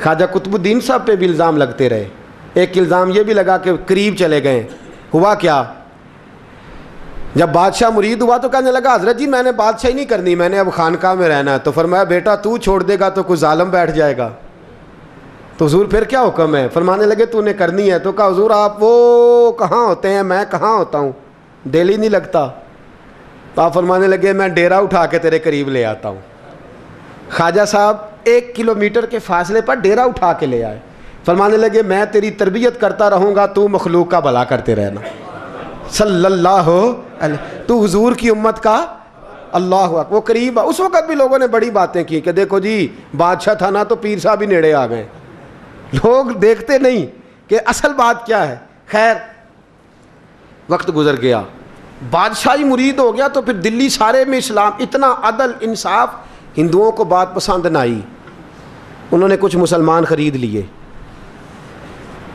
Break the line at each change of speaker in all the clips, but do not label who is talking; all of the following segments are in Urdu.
خواجہ قطب الدین صاحب پہ بھی الزام لگتے رہے. ایک الزام یہ بھی لگا کہ قریب چلے گئے. ہوا کیا؟ جب بادشاہ مرید ہوا تو کہنے لگا حضرت جی میں نے بادشاہی نہیں کرنی, میں نے اب خانقاہ میں رہنا ہے. تو فرمایا بیٹا تو چھوڑ دے گا تو کوئی ظالم بیٹھ جائے گا. تو حضور پھر کیا حکم ہے؟ فرمانے لگے تو نے کرنی ہے. تو کہا حضور آپ وہ کہاں ہوتے ہیں, میں کہاں ہوتا ہوں, دل ہی نہیں لگتا. تو آپ فرمانے لگے میں ڈیرا اٹھا کے تیرے قریب لے آتا ہوں. خواجہ صاحب 1 کلومیٹر کے فاصلے پر ڈیرا اٹھا کے لے آئے. فرمانے لگے میں تیری تربیت کرتا رہوں گا, تو مخلوق کا بھلا کرتے رہنا. صلی اللہ علیہ, تو حضور کی امت کا اللہ اکبر. وہ قریب, اس وقت بھی لوگوں نے بڑی باتیں کی کہ دیکھو جی بادشاہ تھا نا تو پیر صاحب ہی نیڑے آ گئے. لوگ دیکھتے نہیں کہ اصل بات کیا ہے. خیر وقت گزر گیا, بادشاہی مرید ہو گیا, تو پھر دلی سارے میں اسلام, اتنا عدل انصاف, ہندوؤں کو بات پسند نہ آئی. انہوں نے کچھ مسلمان خرید لیے.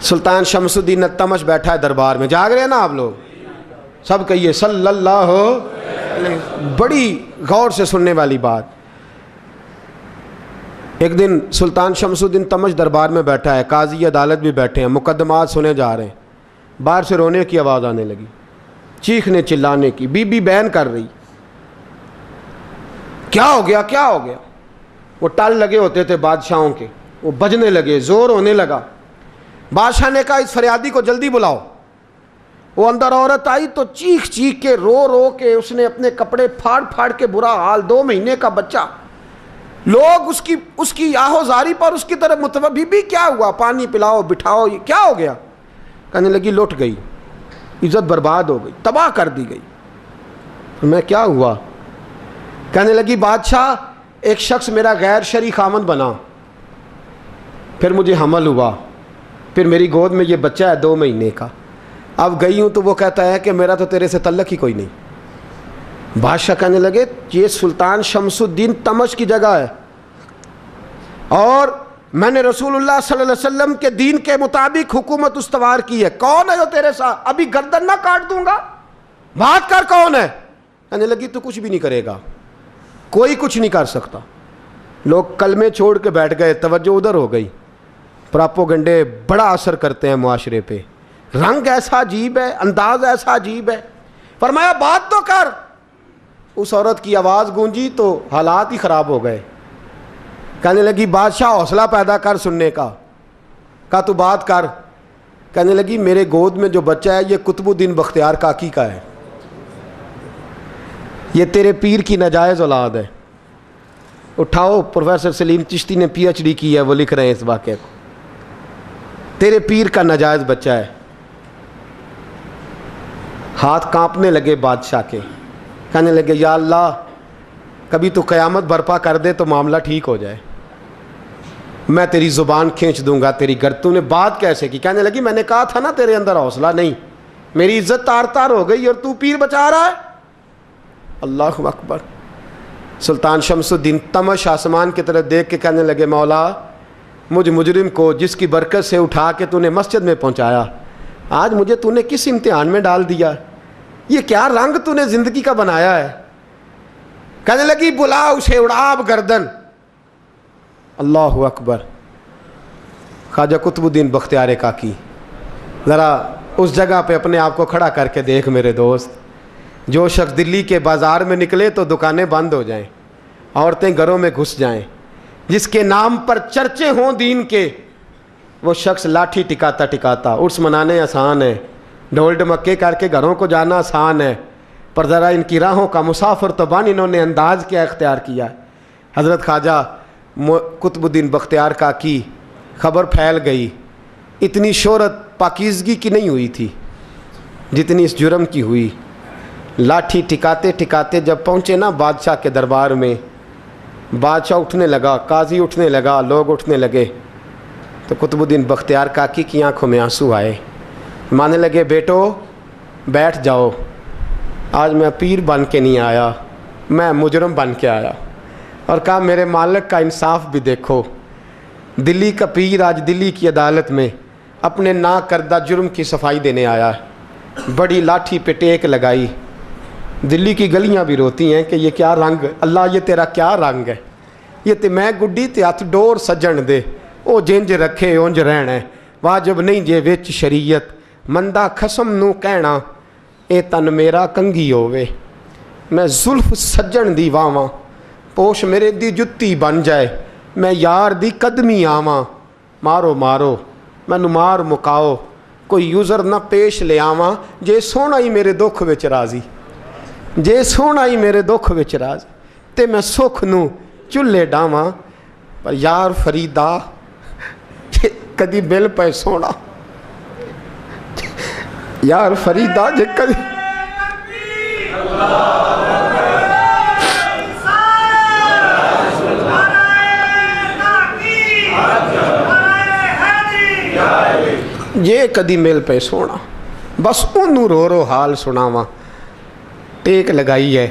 سلطان شمس الدین التمش بیٹھا ہے دربار میں, جاگ رہے ہیں نا آپ لوگ, سب کہیے صلی اللہ علیہ. بڑی غور سے سننے والی بات. ایک دن سلطان شمس الدین تمش دربار میں بیٹھا ہے, قاضی عدالت بھی بیٹھے ہیں, مقدمات سنے جا رہے ہیں. باہر سے رونے کی آواز آنے لگی, چیخنے چلانے کی. بی بی بیان کر رہی, کیا ہو گیا کیا ہو گیا. وہ ٹال لگے ہوتے تھے بادشاہوں کے, وہ بجنے لگے, زور ہونے لگا. بادشاہ نے کہا اس فریادی کو جلدی بلاؤ. وہ اندر عورت آئی تو چیخ چیخ کے رو رو کے اس نے اپنے کپڑے پھاڑ پھاڑ کے, برا حال, 2 مہینے کا بچہ. لوگ اس کی آہو زاری پر اس کی طرف متوجہ. بی بی کیا ہوا, پانی پلاؤ, بٹھاؤ, یہ کیا ہو گیا. کہنے لگی لٹ گئی, عزت برباد ہو گئی, تباہ کر دی گئی. میں کیا ہوا؟ کہنے لگی بادشاہ ایک شخص میرا غیر شرعی خامند بنا, پھر مجھے حمل ہوا, پھر میری گود میں یہ بچہ ہے 2 مہینے کا. اب گئی ہوں تو وہ کہتا ہے کہ میرا تو تیرے سے تعلق ہی کوئی نہیں. بادشاہ کہنے لگے یہ سلطان شمس الدین تمش کی جگہ ہے, اور میں نے رسول اللہ صلی اللہ علیہ وسلم کے دین کے مطابق حکومت استوار کی ہے. کون ہے جو تیرے ساتھ؟ ابھی گردن نہ کاٹ دوں گا, بات کر کون ہے. کہنے لگی تو کچھ بھی نہیں کرے گا, کوئی کچھ نہیں کر سکتا. لوگ کلمے چھوڑ کے بیٹھ گئے, توجہ ادھر ہو گئی. پراپوگنڈے بڑا اثر کرتے ہیں معاشرے پہ. رنگ ایسا عجیب ہے, انداز ایسا عجیب ہے. فرمایا بات تو کر. اس عورت کی آواز گونجی تو حالات ہی خراب ہو گئے. کہنے لگی بادشاہ حوصلہ پیدا کر سننے کا. کہا تو بات کر. کہنے لگی میرے گود میں جو بچہ ہے یہ قطب الدین بختیار کاکی کا ہے, یہ تیرے پیر کی ناجائز اولاد ہے. اٹھاؤ, پروفیسر سلیم چشتی نے PhD کی ہے, وہ لکھ رہے ہیں اس واقعے کو. تیرے پیر کا ناجائز بچہ ہے. ہاتھ کانپنے لگے بادشاہ کے. کہنے لگے یا اللہ کبھی تو قیامت برپا کر دے تو معاملہ ٹھیک ہو جائے, میں تیری زبان کھینچ دوں گا تیری گردن. تو نے بات کیسے کی؟ کہنے لگی میں نے کہا تھا نا تیرے اندر حوصلہ نہیں, میری عزت تار تار ہو گئی اور تو پیر بچا رہا ہے. اللہ اکبر. سلطان شمس الدین تمش آسمان کی طرف دیکھ کے کہنے لگے مولا مجھ مجرم کو جس کی برکت سے اٹھا کے تو نے مسجد میں پہنچایا, آج مجھے تو نے کس امتحان میں ڈال دیا. یہ کیا رنگ تو نے زندگی کا بنایا ہے. کہنے لگی بلا اسے, اڑا اب گردن. اللہ اکبر. خواجہ قطب الدین بختیار کاکی, ذرا اس جگہ پہ اپنے آپ کو کھڑا کر کے دیکھ میرے دوست. جو شخص دلی کے بازار میں نکلے تو دکانیں بند ہو جائیں, عورتیں گھروں میں گھس جائیں, جس کے نام پر چرچے ہوں دین کے, وہ شخص لاٹھی ٹکاتا ٹکاتا. عرس منانے آسان ہے, ڈھول ڈمکے کر کے گھروں کو جانا آسان ہے, پر ذرا ان کی راہوں کا مسافر تو بن انہوں نے انداز کیا اختیار کیا. حضرت خواجہ قطب الدین بختیار کاکی, خبر پھیل گئی. اتنی شہرت پاکیزگی کی نہیں ہوئی تھی جتنی اس جرم کی ہوئی. لاٹھی ٹکاتے ٹکاتے جب پہنچے نا بادشاہ کے دربار میں, بادشاہ اٹھنے لگا, قاضی اٹھنے لگا, لوگ اٹھنے لگے. تو قطب الدین بختیار کاکی کی آنکھوں میں آنسو آئے. مانے لگے بیٹو بیٹھ جاؤ, آج میں پیر بن کے نہیں آیا, میں مجرم بن کے آیا. اور کہا میرے مالک کا انصاف بھی دیکھو. دلی کا پیر آج دلی کی عدالت میں اپنے نا کردہ جرم کی صفائی دینے آیا ہے. بڑی لاٹھی پہ ٹیک لگائی. دلی کی گلیاں بھی روتی ہیں کہ یہ کیا رنگ, اللہ یہ تیرا کیا رنگ ہے. یہ تے میں گڈی تے ہاتھ ڈور سجن دے, ਉਹ ਜਿੰਜ ਰੱਖੇ ਉਂਝ ਰਹਿਣਾ, ਵਾਜਬ ਨਹੀਂ ਜੇ ਵਿੱਚ ਸ਼ਰੀਅਤ, ਮੰਦਾ ਖਸਮ ਨੂੰ ਕਹਿਣਾ, ਇਹ ਤਨ ਮੇਰਾ ਕੰਗੀ ਹੋਵੇ, ਮੈਂ ਜ਼ੁਲਫ ਸੱਜਣ ਦੀ ਵਾਵਾਂ, ਪੋਸ਼ ਮੇਰੇ ਦੀ ਜੁੱਤੀ ਬਣ ਜਾਏ, ਮੈਂ ਯਾਰ ਦੀ ਕਦਮੀ ਆਵਾਂ, ਮਾਰੋ ਮਾਰੋ ਮੈਨੂੰ ਮਾਰ ਮੁਕਾਓ, ਕੋਈ ਯੂਜ਼ਰ ਨਾ ਪੇਸ਼ ਲਿਆਵਾਂ, ਜੇ ਸੋਹਣਾ ਹੀ ਮੇਰੇ ਦੁੱਖ ਵਿੱਚ ਰਾਜ਼ੀ, ਜੇ ਸੋਹਣਾ ਹੀ ਮੇਰੇ ਦੁੱਖ ਵਿੱਚ ਰਾਜ਼ੀ, ਤੇ ਮੈਂ ਸੁੱਖ ਨੂੰ ਚੁੱਲ੍ਹੇ ਡਾਵਾਂ, ਪਰ ਯਾਰ ਫਰੀਦਾ ਜੇ ਕਦੀ ਮਿਲ ਪਏ ਸੋਹਣਾ, ਯਾਰ ਫਰੀਦਾ ਜੇ ਕਦੀ ਜੇ ਕਦੀ ਮਿਲ ਪਏ ਸੋਹਣਾ, ਬਸ ਉਹਨੂੰ ਰੋ ਰੋ ਹਾਲ ਸੁਣਾਵਾਂ। ਟੇਕ ਲਗਾਈ ਹੈ,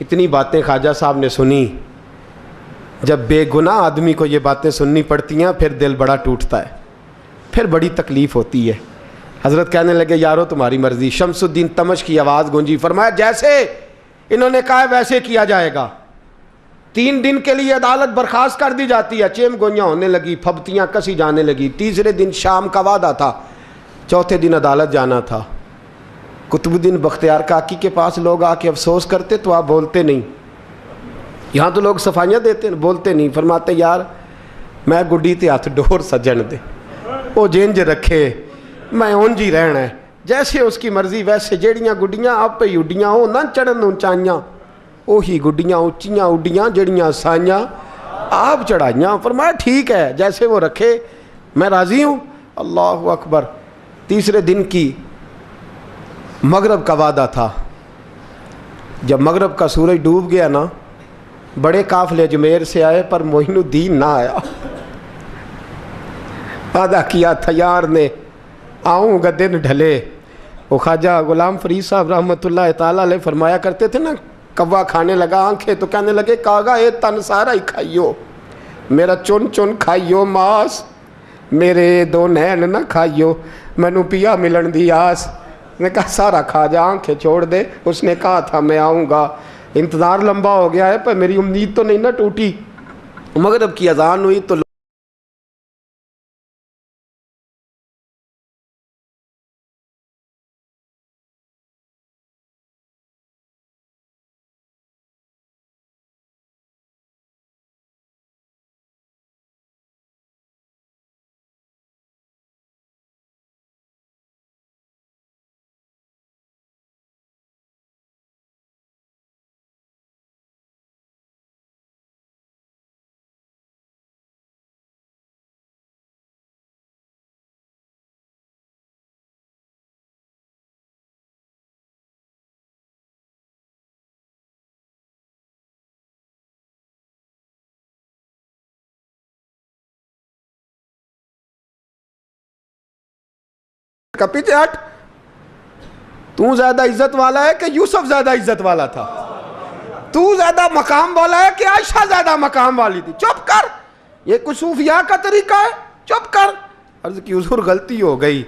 اتنی باتیں خواجہ صاحب نے سنی. جب بے گناہ آدمی کو یہ باتیں سننی پڑتی ہیں پھر دل بڑا ٹوٹتا ہے, پھر بڑی تکلیف ہوتی ہے. حضرت کہنے لگے یارو تمہاری مرضی. شمس الدین تمش کی آواز گونجی, فرمایا جیسے انہوں نے کہا ویسے کیا جائے گا. 3 دن کے لیے عدالت برخاست کر دی جاتی ہے. چیم گوئیاں ہونے لگی, پھبتیاں کسی جانے لگی. تیسرے دن شام کا وعدہ تھا, چوتھے دن عدالت جانا تھا. قطب الدین بختیار کاکی کے پاس لوگ آ کے افسوس کرتے تو آپ بولتے نہیں. یہاں تو لوگ صفائیاں دیتے ہیں, بولتے نہیں. فرماتے یار میں گڈی تے ہاتھ ڈور سجن دے, وہ جینج رکھے میں اونج ہی رہنا ہے, جیسے اس کی مرضی ویسے. جیڑیاں گڈیاں آپ پہ اڈیاں ہو نہ چڑھن اونچائیاں, وہی گڈیاں اونچیاں اڈیاں جڑیاں سائیاں آپ چڑھائیاں. فرمایا ٹھیک ہے جیسے وہ رکھے میں راضی ہوں. اللہ اکبر. تیسرے دن کی مغرب کا وعدہ تھا. جب مغرب کا سورج ڈوب گیا نا, بڑے قافلے اجمیر سے آئے پر معین الدین نہ آیا. وعدہ کیا تھا یار نے آؤں گا دن ڈھلے. وہ خواجہ غلام فرید صاحب رحمۃ اللہ تعالیٰ علیہ فرمایا کرتے تھے نا, کوا کھانے لگا آنکھیں تو کہنے لگے کاغا اے تن سارا ہی کھائیو, میرا چن چن کھائیو ماس, میرے 2 نین نہ کھائیو, مینو پیا ملن دی آس. نے کہا سارا کھا جا, آنکھیں چھوڑ دے. اس نے کہا تھا میں آؤں گا, انتظار لمبا ہو گیا ہے پر میری امید تو نہیں نہ ٹوٹی. مغرب کی اذان ہوئی تو کا پیچھے ہٹ. تو زیادہ عزت والا ہے کہ یوسف زیادہ عزت والا تھا؟ تو زیادہ مقام والا ہے کہ عائشہ زیادہ مقام والی تھی؟ چپ کر, یہ کوئی صوفیاء کا طریقہ ہے؟ چپ کر. عرض کی حضور غلطی ہو گئی,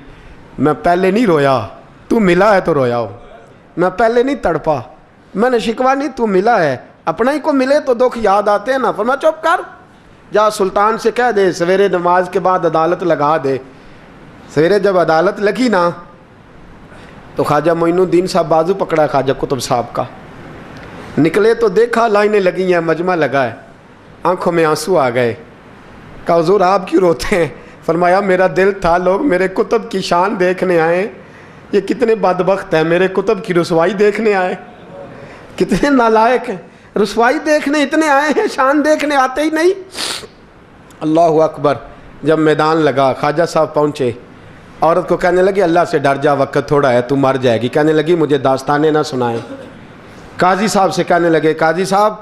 میں پہلے نہیں رویا, تو ملا ہے تو رویا ہو. میں پہلے نہیں تڑپا, میں نے شکوا نہیں, تو ملا ہے. اپنا ہی کو ملے تو دکھ یاد آتے ہیں نا. فرمایا چپ کر, جا سلطان سے کہہ دے سویرے نماز کے بعد عدالت لگا دے. سویرے جب عدالت لگی نا تو خواجہ معین الدین صاحب بازو پکڑا خواجہ قطب صاحب کا, نکلے تو دیکھا لائنیں لگی ہیں, مجمع لگا ہے, آنکھوں میں آنسو آ گئے. کہا حضور آپ کیوں روتے ہیں؟ فرمایا میرا دل تھا لوگ میرے کتب کی شان دیکھنے آئے, یہ کتنے بدبخت ہیں, میرے کتب کی رسوائی دیکھنے آئے. کتنے نالائق ہیں, رسوائی دیکھنے اتنے آئے ہیں, شان دیکھنے آتے ہی نہیں. اللہ اکبر. جب میدان لگا خواجہ صاحب پہنچے, عورت کو کہنے لگی اللہ سے ڈر جا, وقت تھوڑا ہے, تو مر جائے گی. کہنے لگی مجھے داستانیں نہ سنائیں. قاضی صاحب سے کہنے لگے قاضی صاحب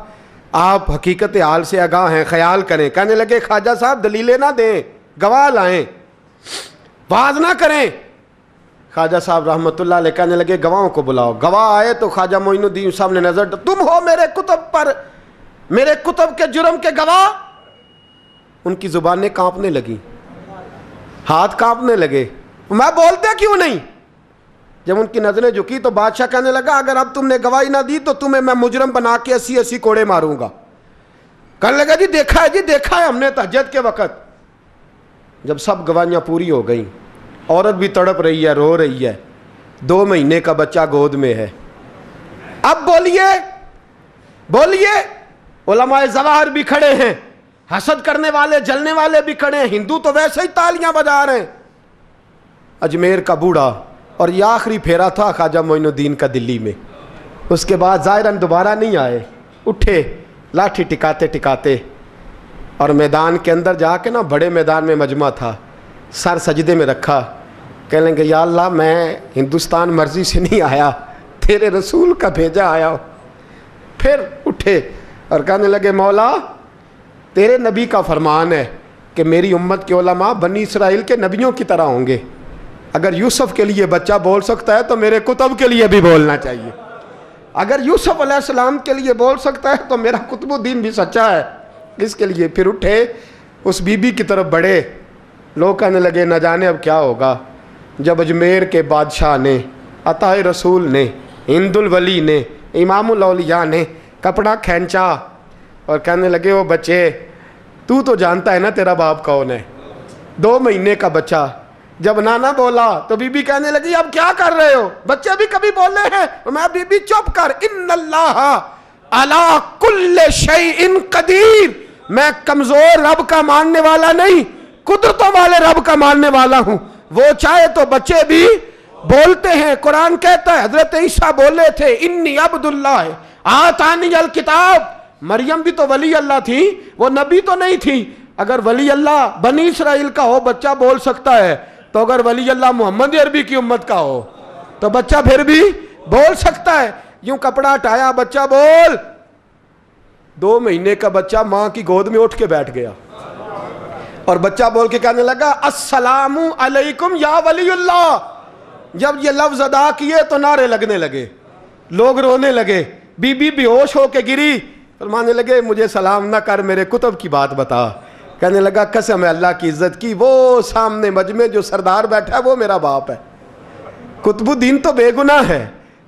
آپ حقیقت حال سے آگاہ ہیں, خیال کریں. کہنے لگے خواجہ صاحب دلیلیں نہ دیں, گواہ لائیں, واز نہ کریں. خواجہ صاحب رحمۃ اللہ علیہ کہنے لگے گواہوں کو بلاؤ. گواہ آئے تو خواجہ معین الدین صاحب نے نظر, تم ہو میرے کتب پر, میرے کتب کے جرم کے گواہ. ان کی زبانیں کانپنے لگیں, ہاتھ کانپنے لگے. میں بولتے کیوں نہیں؟ جب ان کی نظریں جھکی تو بادشاہ کہنے لگا اگر اب تم نے گواہی نہ دی تو تمہیں میں مجرم بنا کے 80 کوڑے ماروں گا. کہنے لگا جی دیکھا ہے, جی دیکھا ہے ہم نے تہجد کے وقت. جب سب گواہیاں پوری ہو گئیں, عورت بھی تڑپ رہی ہے, رو رہی ہے, 2 مہینے کا بچہ گود میں ہے. اب بولیے بولیے. علماء ظواہر بھی کھڑے ہیں, حسد کرنے والے جلنے والے بھی کھڑے ہیں, ہندو تو ویسے ہی تالیاں بجا رہے ہیں. اجمیر کا بوڑھا, اور یہ آخری پھیرا تھا خواجہ معین الدین کا دلی میں. اس کے بعد ظاہراً دوبارہ نہیں آئے. اٹھے لاٹھی ٹکاتے ٹکاتے اور میدان کے اندر جا کے نا, بڑے میدان میں مجمع تھا, سر سجدے میں رکھا. کہنے لگے یا اللہ میں ہندوستان مرضی سے نہیں آیا, تیرے رسول کا بھیجا آیا ہوں. پھر اٹھے اور کہنے لگے مولا تیرے نبی کا فرمان ہے کہ میری امت کے علماء بنی اسرائیل کے نبیوں کی طرح ہوں گے. اگر یوسف کے لیے بچہ بول سکتا ہے تو میرے کتب کے لیے بھی بولنا چاہیے. اگر یوسف علیہ السلام کے لیے بول سکتا ہے تو میرا قطب الدین بھی سچا ہے. اس کے لیے پھر اٹھے, اس بی بی کی طرف بڑھے. لوگ کہنے لگے نہ جانے اب کیا ہوگا. جب اجمیر کے بادشاہ نے, عطا رسول نے, ہند الولی نے, امام الاولیاء نے کپڑا کھینچا اور کہنے لگے وہ بچے تو جانتا ہے نا تیرا باپ کون ہے, 2 مہینے کا بچہ. جب نانا بولا تو بی بی کہنے لگی اب کیا کر رہے ہو, بچے بھی کبھی بولے ہیں. میں بی بی چپ کر, ان اللہ علی کل شیء قدیر, میں کمزور رب کا ماننے والا نہیں, قدرتوں والے رب کا ماننے والا ہوں. وہ چاہے تو بچے بھی بولتے ہیں. قرآن کہتا ہے حضرت عیسیٰ بولے تھے انی عبد اللہ آتانی الکتاب. مریم بھی تو ولی اللہ تھی, وہ نبی تو نہیں تھی. اگر ولی اللہ بنی اسرائیل کا ہو بچہ بول سکتا ہے, تو اگر ولی اللہ محمد عربی کی امت کا ہو تو بچہ پھر بھی بول سکتا ہے. یوں کپڑا ہٹایا, بچہ بول. 2 مہینے کا بچہ ماں کی گود میں اٹھ کے بیٹھ گیا اور بچہ بول کے کہنے لگا السلام علیکم یا ولی اللہ. جب یہ لفظ ادا کیے تو نعرے لگنے لگے, لوگ رونے لگے. بی بی بے ہوش ہو کے گری, فرمانے لگے مجھے سلام نہ کر, میرے کتب کی بات بتا. کہنے لگا قسم ہے اللہ کی عزت کی, وہ سامنے مجمع جو سردار بیٹھا ہے وہ میرا باپ ہے. قطب الدین تو بے گناہ ہے,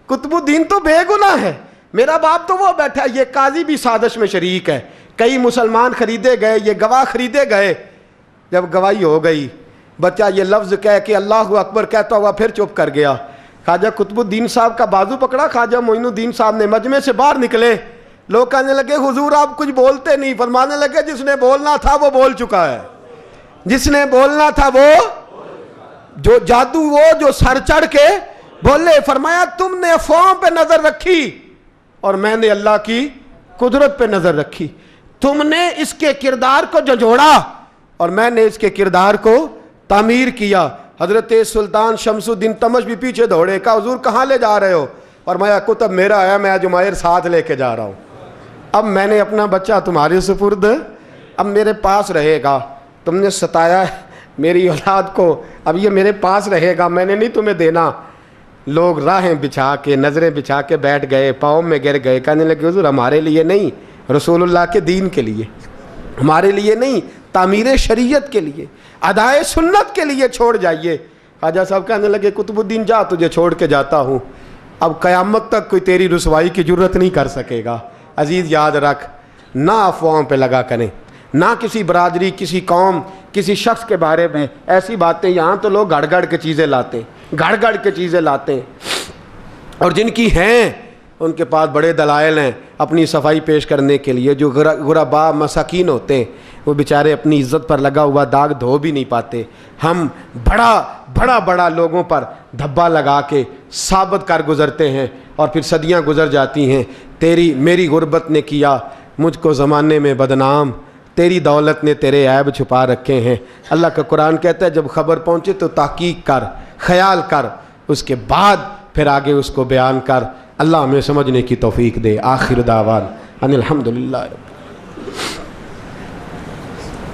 قطب الدین تو بے گناہ ہے, میرا باپ تو وہ بیٹھا ہے. یہ قاضی بھی سازش میں شریک ہے. کئی مسلمان خریدے گئے, یہ گواہ خریدے گئے. جب گواہی ہو گئی, بچہ یہ لفظ کہہ کے اللہ اکبر کہتا ہوا پھر چپ کر گیا. خواجہ قطب الدین صاحب کا بازو پکڑا, خواجہ معین الدین صاحب نے مجمع سے باہر نکلے. لوگ کہنے لگے حضور آپ کچھ بولتے نہیں. فرمانے لگے جس نے بولنا تھا وہ بول چکا ہے, جس نے بولنا تھا وہ جو جادو, وہ جو سر چڑھ کے بولے. فرمایا تم نے افواہوں پہ نظر رکھی اور میں نے اللہ کی قدرت پہ نظر رکھی. تم نے اس کے کردار کو جھنجھوڑا اور میں نے اس کے کردار کو تعمیر کیا. حضرت سلطان شمس الدین تمش بھی پیچھے دوڑے, کہا حضور کہاں لے جا رہے ہو. فرمایا کتب میرا ہے, میں جمائر ساتھ لے کے جا رہا ہوں. اب میں نے اپنا بچہ تمہارے سپرد, اب میرے پاس رہے گا. تم نے ستایا ہے میری اولاد کو, اب یہ میرے پاس رہے گا, میں نے نہیں تمہیں دینا. لوگ راہیں بچھا کے, نظریں بچھا کے بیٹھ گئے, پاؤں میں گر گئے. کہنے لگے حضور ہمارے لیے نہیں, رسول اللہ کے دین کے لیے, ہمارے لیے نہیں, تعمیر شریعت کے لیے, ادائے سنت کے لیے چھوڑ جائیے. خواجہ صاحب کہنے لگے قطب الدین جا, تجھے چھوڑ کے جاتا ہوں, اب قیامت تک کوئی تیری رسوائی کی جرت نہیں کر سکے گا. عزیز یاد رکھ, نہ افواہوں پہ لگا کریں, نہ کسی برادری, کسی قوم, کسی شخص کے بارے میں ایسی باتیں. یہاں تو لوگ گڑ گڑ کے چیزیں لاتے ہیں, گڑ گڑ کے چیزیں لاتے ہیں, اور جن کی ہیں ان کے پاس بڑے دلائل ہیں اپنی صفائی پیش کرنے کے لیے. جو غربا مساکین ہوتے ہیں وہ بیچارے اپنی عزت پر لگا ہوا داغ دھو بھی نہیں پاتے. ہم بڑا لوگوں پر دھبا لگا کے ثابت کر گزرتے ہیں اور پھر صدیاں گزر جاتی ہیں. میری غربت نے کیا مجھ کو زمانے میں بدنام, تیری دولت نے تیرے عیب چھپا رکھے ہیں. اللہ کا قرآن کہتا ہے جب خبر پہنچے تو تحقیق کر, خیال کر, اس کے بعد پھر آگے اس کو بیان کر. اللہ ہمیں سمجھنے کی توفیق دے. آخر دعوان ان الحمدللہ.